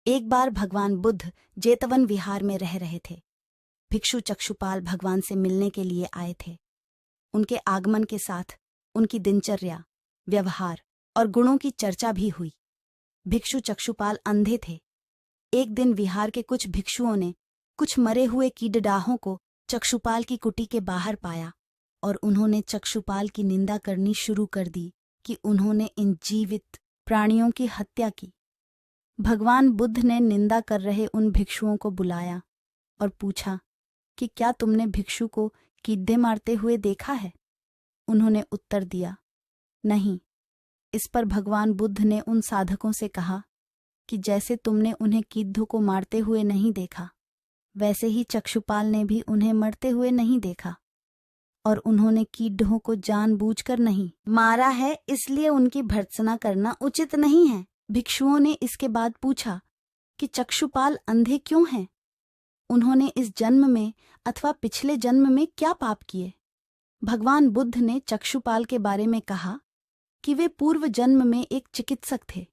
एक बार भगवान बुद्ध जेतवन विहार में रह रहे थे। भिक्षु चक्षुपाल भगवान से मिलने के लिए आए थे। उनके आगमन के साथ उनकी दिनचर्या, व्यवहार और गुणों की चर्चा भी हुई। भिक्षु चक्षुपाल अंधे थे। एक दिन विहार के कुछ भिक्षुओं ने कुछ मरे हुए कीड़डाहों को चक्षुपाल की कुटी के बाहर पाया और उन्होंने चक्षुपाल की निंदा करनी शुरू कर दी कि उन्होंने इन जीवित प्राणियों की हत्या की। भगवान बुद्ध ने निंदा कर रहे उन भिक्षुओं को बुलाया और पूछा कि क्या तुमने भिक्षु को कीड़े मारते हुए देखा है? उन्होंने उत्तर दिया, नहीं। इस पर भगवान बुद्ध ने उन साधकों से कहा कि जैसे तुमने उन्हें कीड़ों को मारते हुए नहीं देखा, वैसे ही चक्षुपाल ने भी उन्हें मरते हुए नहीं देखा और उन्होंने कीड़ों को जानबूझकर नहीं मारा है, इसलिए उनकी भर्त्सना करना उचित नहीं है। भिक्षुओं ने इसके बाद पूछा कि चक्षुपाल अंधे क्यों हैं? उन्होंने इस जन्म में अथवा पिछले जन्म में क्या पाप किए? भगवान बुद्ध ने चक्षुपाल के बारे में कहा कि वे पूर्व जन्म में एक चिकित्सक थे।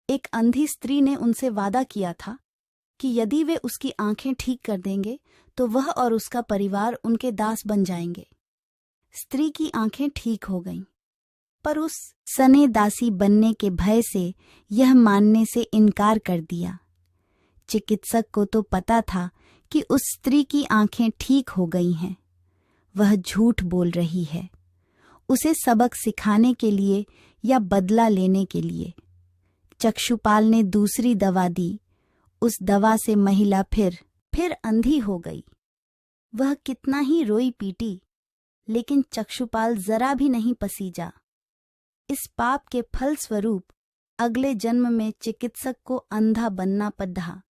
एक अंधी स्त्री ने उनसे वादा किया था कि यदि वे उसकी आंखें ठीक कर देंगे तो वह और उसका परिवार उनके दास बन जाएंगे। स्त्री की आंखें ठीक हो गईं, पर उस सने दासी बनने के भय से यह मानने से इनकार कर दिया। चिकित्सक को तो पता था कि उस स्त्री की आंखें ठीक हो गई हैं। वह झूठ बोल रही है, उसे सबक सिखाने के लिए या बदला लेने के लिए। चक्षुपाल ने दूसरी दवा दी। उस दवा से महिला फिर अंधी हो गई। वह कितना ही रोई पीटी, लेकिन चक्षुपाल जरा भी नहीं पसीजा। इस पाप के फल स्वरूप अगले जन्म में चिकित्सक को अंधा बनना पड़ा।